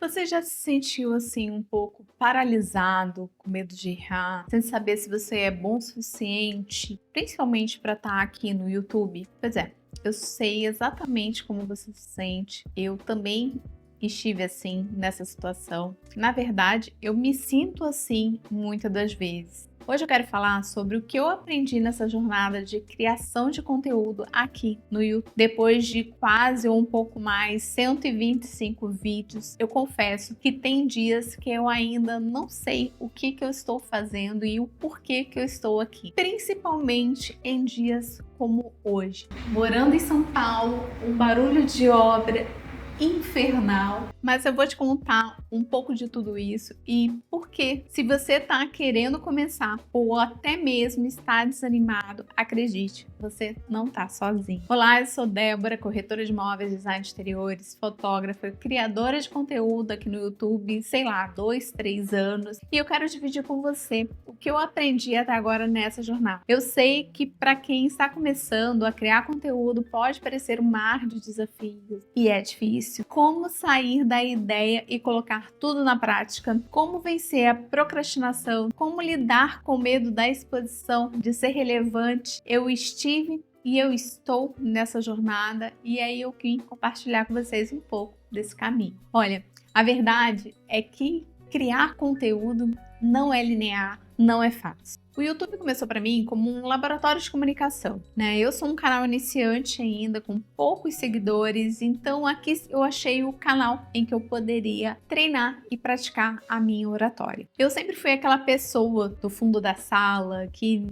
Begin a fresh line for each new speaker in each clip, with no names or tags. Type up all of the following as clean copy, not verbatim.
Você já se sentiu assim um pouco paralisado, com medo de errar, sem saber se você é bom o suficiente, principalmente para estar aqui no YouTube? Pois é, eu sei exatamente como você se sente. Eu também estive assim nessa situação. Na verdade, eu me sinto assim muitas das vezes. Hoje eu quero falar sobre o que eu aprendi nessa jornada de criação de conteúdo aqui no YouTube. Depois de quase ou um pouco mais 125 vídeos, eu confesso que tem dias que eu ainda não sei o que eu estou fazendo e o porquê que eu estou aqui. Principalmente em dias como hoje. Morando em São Paulo, um barulho de obra infernal, mas eu vou te contar um pouco de tudo isso e por que, se você tá querendo começar ou até mesmo está desanimado, acredite, você não tá sozinho. Olá, eu sou Débora, corretora de imóveis, design de exteriores, fotógrafa, criadora de conteúdo aqui no YouTube, sei lá, 2, 3 anos, e eu quero dividir com você o que eu aprendi até agora nessa jornada. Eu sei que para quem está começando a criar conteúdo pode parecer um mar de desafios e é difícil. Como sair da ideia e colocar tudo na prática, como vencer a procrastinação, como lidar com o medo da exposição, de ser relevante. Eu estive e eu estou nessa jornada e aí eu quis compartilhar com vocês um pouco desse caminho. Olha, a verdade é que criar conteúdo não é linear, não é fácil. O YouTube começou para mim como um laboratório de comunicação, né? Eu sou um canal iniciante ainda, com poucos seguidores, então aqui eu achei o canal em que eu poderia treinar e praticar a minha oratória. Eu sempre fui aquela pessoa do fundo da sala, que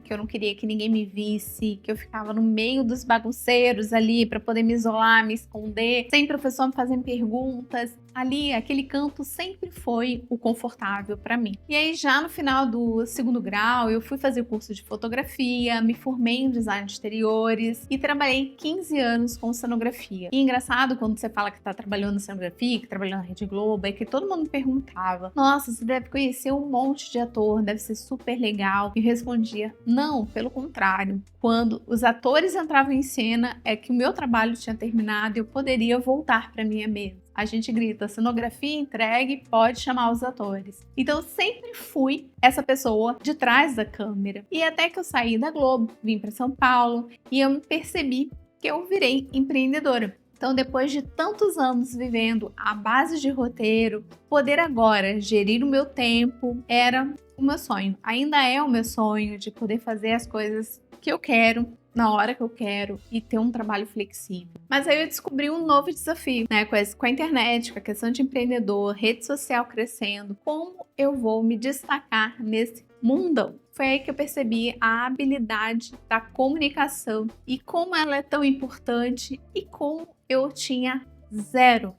eu não queria que ninguém me visse, que eu ficava no meio dos bagunceiros ali para poder me isolar, me esconder, sem professor me fazendo perguntas. Ali, aquele canto sempre foi o confortável para mim. E aí, já no final do segundo grau, eu fui fazer o curso de fotografia, me formei em design de exteriores e trabalhei 15 anos com cenografia. E engraçado quando você fala que tá trabalhando em cenografia, que trabalhou na Rede Globo, é que todo mundo me perguntava: nossa, você deve conhecer um monte de ator, deve ser super legal. E eu respondia: não, pelo contrário. Quando os atores entravam em cena, é que o meu trabalho tinha terminado e eu poderia voltar para minha mesa. A gente grita, cenografia entregue, pode chamar os atores. Então eu sempre fui essa pessoa de trás da câmera. E até que eu saí da Globo, vim para São Paulo e eu me percebi que eu virei empreendedora. Então, depois de tantos anos vivendo à base de roteiro, poder agora gerir o meu tempo era o meu sonho. Ainda é o meu sonho de poder fazer as coisas que eu quero, na hora que eu quero e ter um trabalho flexível. Mas aí eu descobri um novo desafio, né? Com a internet, com a questão de empreendedor, rede social crescendo, como eu vou me destacar nesse mundão? Foi aí que eu percebi a habilidade da comunicação e como ela é tão importante e como eu tinha zero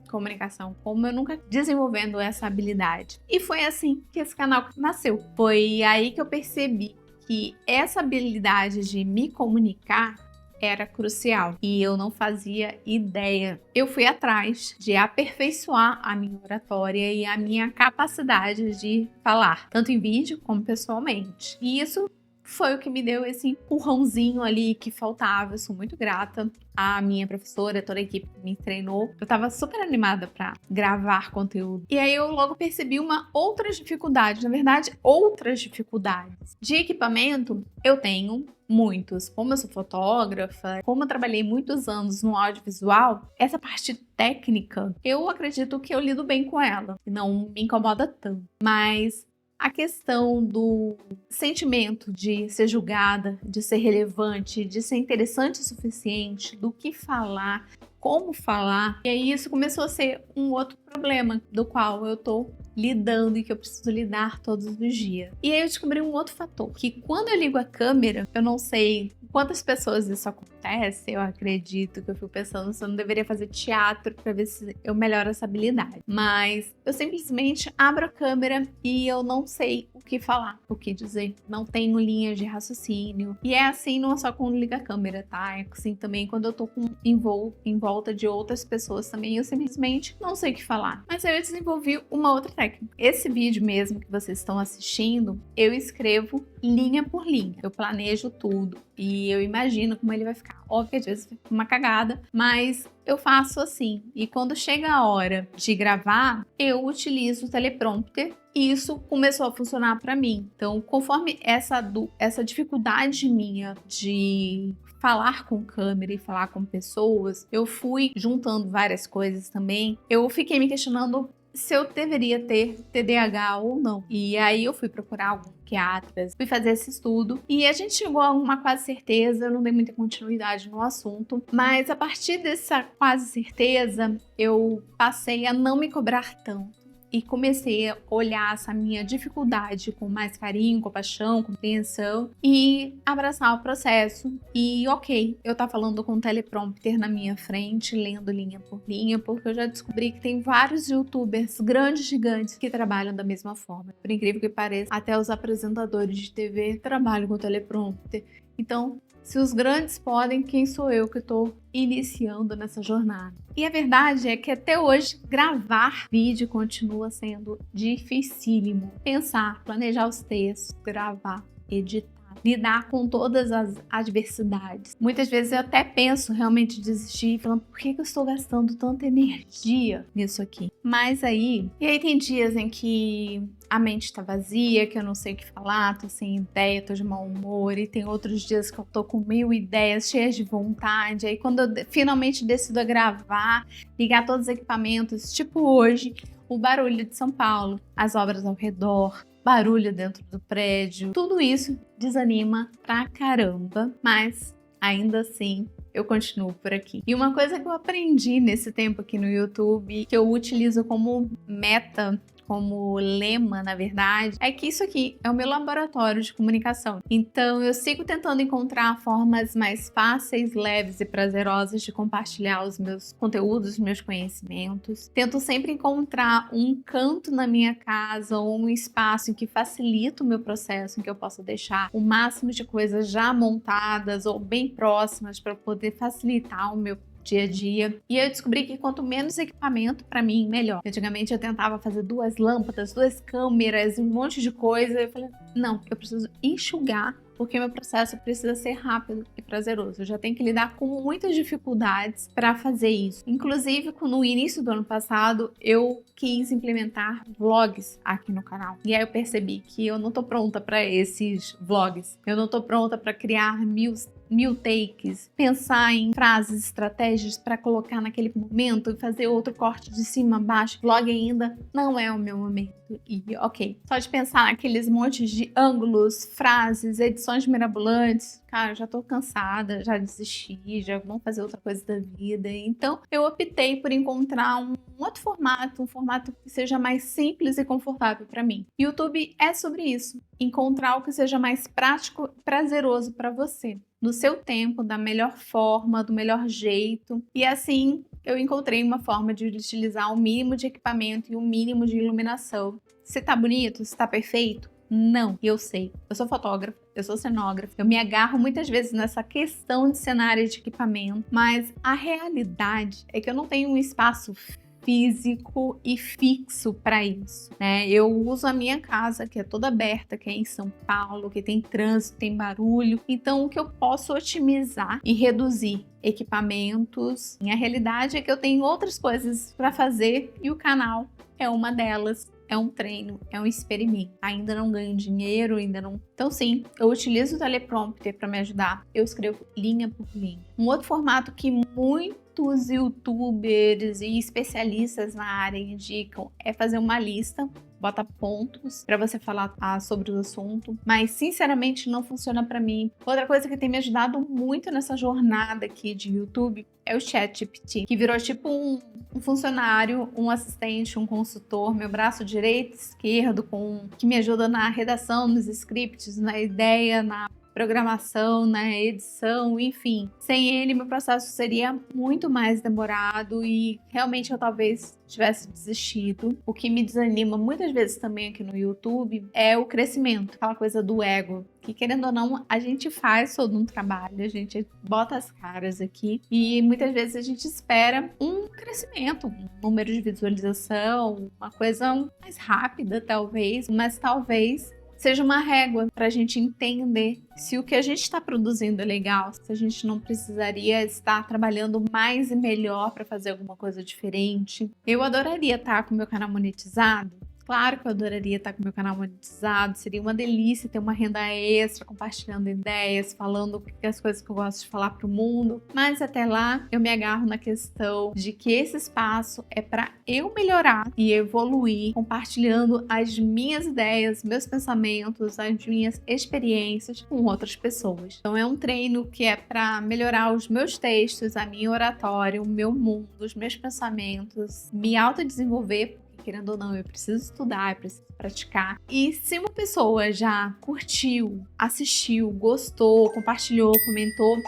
comunicação, como eu nunca desenvolvendo essa habilidade. E foi assim que esse canal nasceu. Foi aí que eu percebi que essa habilidade de me comunicar era crucial e eu não fazia ideia. Eu fui atrás de aperfeiçoar a minha oratória e a minha capacidade de falar, tanto em vídeo como pessoalmente. E isso foi o que me deu esse empurrãozinho ali que faltava. Eu sou muito grata à minha professora, toda a equipe que me treinou. Eu tava super animada para gravar conteúdo. E aí eu logo percebi uma outra dificuldade, na verdade, outras dificuldades. De equipamento, eu tenho muitos. Como eu sou fotógrafa, como eu trabalhei muitos anos no audiovisual, essa parte técnica, eu acredito que eu lido bem com ela. Não me incomoda tanto. Mas a questão do sentimento de ser julgada, de ser relevante, de ser interessante o suficiente, do que falar, como falar. E aí isso começou a ser um outro problema do qual eu tô lidando e que eu preciso lidar todos os dias. E aí eu descobri um outro fator, que quando eu ligo a câmera, eu não sei quantas pessoas isso acontece, eu acredito que eu fico pensando se eu não deveria fazer teatro para ver se eu melhoro essa habilidade. Mas eu simplesmente abro a câmera e eu não sei o que falar, o que dizer. Não tenho linha de raciocínio. E é assim não é só quando liga a câmera, tá? É assim também quando eu tô em volta de outras pessoas também, eu simplesmente não sei o que falar. Mas aí eu desenvolvi uma outra técnica. técnica. Esse vídeo mesmo que vocês estão assistindo, eu escrevo linha por linha. Eu planejo tudo e eu imagino como ele vai ficar. Óbvio que às vezes fica uma cagada, mas eu faço assim. E quando chega a hora de gravar, eu utilizo o teleprompter. E isso começou a funcionar para mim. Então, conforme essa dificuldade minha de falar com câmera e falar com pessoas, eu fui juntando várias coisas também. Eu fiquei me questionando se eu deveria ter TDAH ou não. E aí eu fui procurar alguns psiquiatras, fui fazer esse estudo e a gente chegou a uma quase certeza. Eu não dei muita continuidade no assunto, mas a partir dessa quase certeza, eu passei a não me cobrar tanto. E comecei a olhar essa minha dificuldade com mais carinho, compaixão, compreensão e abraçar o processo. E ok, eu tá falando com o teleprompter na minha frente, lendo linha por linha, porque eu já descobri que tem vários youtubers grandes, gigantes, que trabalham da mesma forma. Por incrível que pareça, até os apresentadores de TV trabalham com o teleprompter. Então, se os grandes podem, quem sou eu que estou iniciando nessa jornada? E a verdade é que até hoje gravar vídeo continua sendo dificílimo. Pensar, planejar os textos, gravar, editar, lidar com todas as adversidades. Muitas vezes eu até penso realmente desistir, falando por que eu estou gastando tanta energia nisso aqui? Mas aí tem dias em que a mente tá vazia, que eu não sei o que falar, tô sem ideia, tô de mau humor, e tem outros dias que eu tô com 1000 ideias, cheias de vontade. Aí quando eu finalmente decido a gravar, ligar todos os equipamentos, tipo hoje, o barulho de São Paulo, as obras ao redor, barulho dentro do prédio, tudo isso desanima pra caramba, mas ainda assim eu continuo por aqui. E uma coisa que eu aprendi nesse tempo aqui no YouTube, que eu utilizo como meta, como lema, na verdade, é que isso aqui é o meu laboratório de comunicação. Então, eu sigo tentando encontrar formas mais fáceis, leves e prazerosas de compartilhar os meus conteúdos, os meus conhecimentos. Tento sempre encontrar um canto na minha casa ou um espaço em que facilita o meu processo, em que eu possa deixar o máximo de coisas já montadas ou bem próximas para poder facilitar o meu dia a dia. E eu descobri que quanto menos equipamento, pra mim, melhor. Antigamente eu tentava fazer 2 lâmpadas, 2 câmeras, um monte de coisa. Eu falei, não, eu preciso enxugar, porque meu processo precisa ser rápido e prazeroso. Eu já tenho que lidar com muitas dificuldades para fazer isso. Inclusive, no início do ano passado, eu quis implementar vlogs aqui no canal. E aí eu percebi que eu não tô pronta para esses vlogs. Eu não tô pronta para criar mil takes, pensar em frases, estratégias para colocar naquele momento e fazer outro corte de cima a baixo. Vlog ainda não é o meu momento. E ok, só de pensar naqueles montes de ângulos, frases, edições mirabolantes, cara, eu já tô cansada, já desisti, já vou fazer outra coisa da vida. Então eu optei por encontrar um outro formato, um formato que seja mais simples e confortável para mim. YouTube é sobre isso, encontrar o que seja mais prático e prazeroso para você, no seu tempo, da melhor forma, do melhor jeito. E assim eu encontrei uma forma de utilizar o mínimo de equipamento e o mínimo de iluminação. Se tá bonito, se tá perfeito? Não, eu sei. Eu sou fotógrafa, eu sou cenógrafa, eu me agarro muitas vezes nessa questão de cenário e de equipamento, mas a realidade é que eu não tenho um espaço físico e fixo para isso, né? Eu uso a minha casa, que é toda aberta, que é em São Paulo, que tem trânsito, tem barulho. Então, o que eu posso otimizar e reduzir equipamentos. E a realidade é que eu tenho outras coisas para fazer e o canal é uma delas. É um treino, é um experimento. Ainda não ganho dinheiro, ainda não... Então sim, eu utilizo o teleprompter para me ajudar. Eu escrevo linha por linha. Um outro formato que muitos youtubers e especialistas na área indicam é fazer uma lista, bota pontos para você falar sobre o assunto, mas sinceramente não funciona para mim. Outra coisa que tem me ajudado muito nessa jornada aqui de YouTube é o ChatGPT, que virou tipo um funcionário, um assistente, um consultor, meu braço direito e esquerdo, que me ajuda na redação, nos scripts, na ideia, na programação, né, edição, enfim. Sem ele, meu processo seria muito mais demorado e realmente eu talvez tivesse desistido. O que me desanima muitas vezes também aqui no YouTube é o crescimento, aquela coisa do ego, que querendo ou não, a gente faz todo um trabalho, a gente bota as caras aqui e muitas vezes a gente espera um crescimento, um número de visualização, uma coisa mais rápida talvez, mas talvez seja uma régua para a gente entender se o que a gente está produzindo é legal, se a gente não precisaria estar trabalhando mais e melhor para fazer alguma coisa diferente. Eu adoraria estar com o meu canal monetizado. Claro que eu adoraria estar com o meu canal monetizado, seria uma delícia ter uma renda extra, compartilhando ideias, falando as coisas que eu gosto de falar para o mundo, mas até lá eu me agarro na questão de que esse espaço é para eu melhorar e evoluir, compartilhando as minhas ideias, meus pensamentos, as minhas experiências com outras pessoas. Então é um treino que é para melhorar os meus textos, a minha oratória, o meu mundo, os meus pensamentos, me autodesenvolver. Querendo ou não, eu preciso estudar, eu preciso praticar. E se uma pessoa já curtiu, assistiu, gostou, compartilhou, comentou,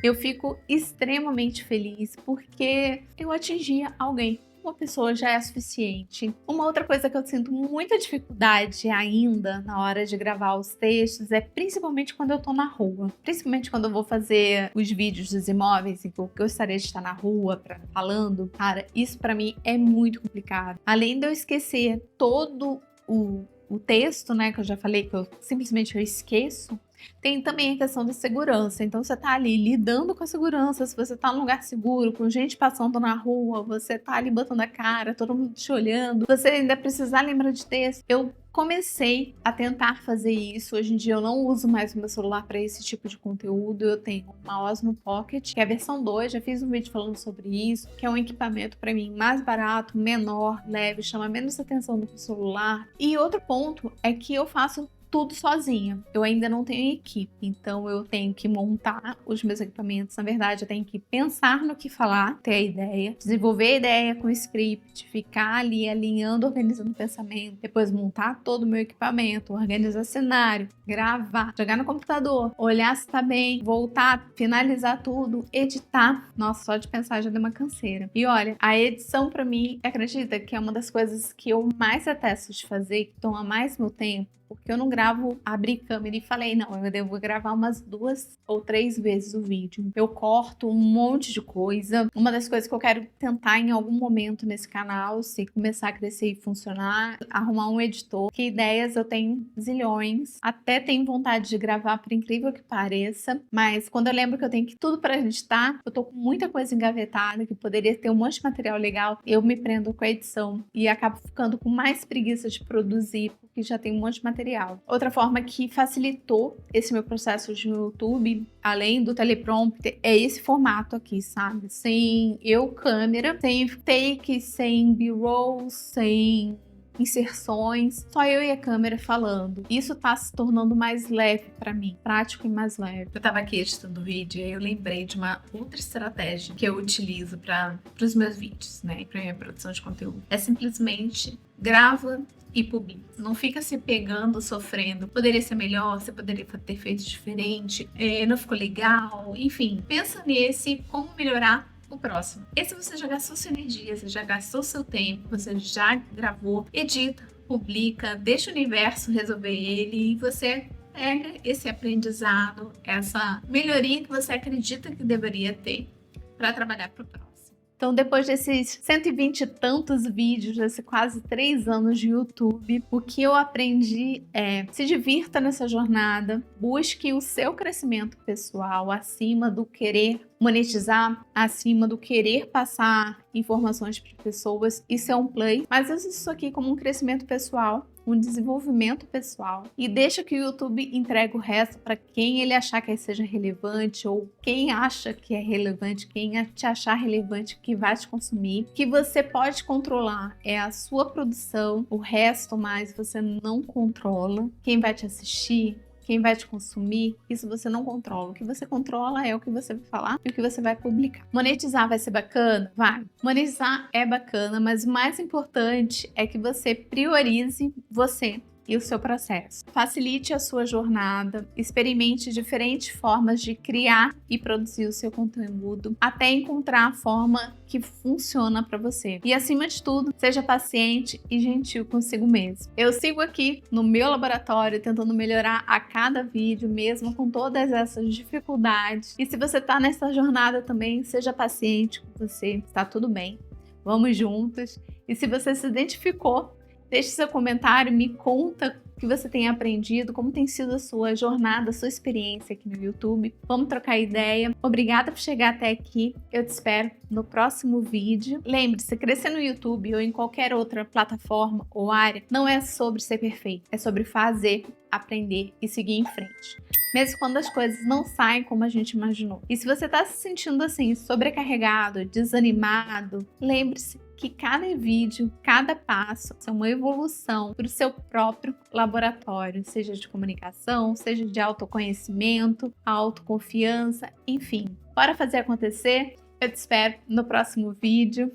eu fico extremamente feliz porque eu atingi alguém. Uma pessoa já é suficiente. Uma outra coisa que eu sinto muita dificuldade ainda na hora de gravar os textos é principalmente quando eu tô na rua. Principalmente quando eu vou fazer os vídeos dos imóveis, em que eu gostaria de estar na rua falando. Cara, isso pra mim é muito complicado. Além de eu esquecer todo o texto, né, que eu já falei que eu simplesmente esqueço, tem também a questão da segurança. Então você tá ali lidando com a segurança, se você tá num lugar seguro, com gente passando na rua, você tá ali botando a cara, todo mundo te olhando, você ainda precisar lembrar de texto. Eu comecei a tentar fazer isso. Hoje em dia eu não uso mais o meu celular para esse tipo de conteúdo. Eu tenho uma Osmo Pocket, que é a versão 2, já fiz um vídeo falando sobre isso, que é um equipamento para mim mais barato, menor, leve, chama menos atenção do que o celular. E outro ponto é que eu faço tudo sozinha. Eu ainda não tenho equipe, então eu tenho que montar os meus equipamentos. Na verdade, eu tenho que pensar no que falar, ter a ideia, desenvolver a ideia com o script, ficar ali alinhando, organizando o pensamento, depois montar todo o meu equipamento, organizar cenário, gravar, jogar no computador, olhar se tá bem, voltar, finalizar tudo, editar. Nossa, só de pensar já deu uma canseira. E olha, a edição pra mim, acredita que é uma das coisas que eu mais detesto de fazer, que toma mais meu tempo, porque eu não gravo, abri câmera e falei, não, eu devo gravar umas 2 ou 3 vezes o vídeo. Eu corto um monte de coisa. Uma das coisas que eu quero tentar em algum momento nesse canal, se começar a crescer e funcionar, arrumar um editor. Que ideias eu tenho zilhões. Até tenho vontade de gravar, por incrível que pareça. Mas quando eu lembro que eu tenho tudo para editar, eu tô com muita coisa engavetada, que poderia ter um monte de material legal, eu me prendo com a edição e acabo ficando com mais preguiça de produzir, porque já tem um monte de material. Outra forma que facilitou esse meu processo de YouTube, além do teleprompter, é esse formato aqui, sabe? Sem câmera, sem takes, sem b-roll, sem inserções, só eu e a câmera falando. Isso tá se tornando mais leve pra mim, prático e mais leve. Eu tava aqui editando o vídeo e aí eu lembrei de uma outra estratégia que eu utilizo para os meus vídeos, né, pra minha produção de conteúdo. É simplesmente grava e publica. Não fica se pegando, sofrendo. Poderia ser melhor, você poderia ter feito diferente, não ficou legal, enfim. Pensa nesse, como melhorar o próximo. Esse você já gastou sua energia, você já gastou seu tempo, você já gravou, edita, publica, deixa o universo resolver ele e você pega esse aprendizado, essa melhoria que você acredita que deveria ter para trabalhar para o próximo. Então, depois desses 120 e tantos vídeos, desses quase 3 anos de YouTube, o que eu aprendi é: se divirta nessa jornada, busque o seu crescimento pessoal acima do querer monetizar, acima do querer passar informações para pessoas. Isso é um play, mas usa isso aqui como um crescimento pessoal, um desenvolvimento pessoal, e deixa que o YouTube entregue o resto para quem ele achar que seja relevante, ou quem acha que é relevante, quem te achar relevante que vai te consumir. Que você pode controlar é a sua produção, o resto mais você não controla. Quem vai te assistir, quem vai te consumir, isso você não controla. O que você controla é o que você vai falar e o que você vai publicar. Monetizar vai ser bacana? Vai. Monetizar é bacana, mas o mais importante é que você priorize você. e o seu processo. Facilite a sua jornada, experimente diferentes formas de criar e produzir o seu conteúdo até encontrar a forma que funciona para você. E acima de tudo, seja paciente e gentil consigo mesmo. Eu sigo aqui no meu laboratório tentando melhorar a cada vídeo, mesmo com todas essas dificuldades. E se você está nessa jornada também, seja paciente com você, está tudo bem. Vamos juntos. E se você se identificou, deixe seu comentário, me conta o que você tem aprendido, como tem sido a sua jornada, a sua experiência aqui no YouTube. Vamos trocar ideia. Obrigada por chegar até aqui. Eu te espero no próximo vídeo. Lembre-se, crescer no YouTube ou em qualquer outra plataforma ou área não é sobre ser perfeito, é sobre fazer, aprender e seguir em frente. Mesmo quando as coisas não saem como a gente imaginou. E se você está se sentindo assim, sobrecarregado, desanimado, lembre-se que cada vídeo, cada passo é uma evolução para o seu próprio laboratório, seja de comunicação, seja de autoconhecimento, autoconfiança, enfim. Bora fazer acontecer? Eu te espero no próximo vídeo.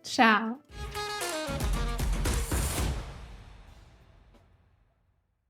Tchau!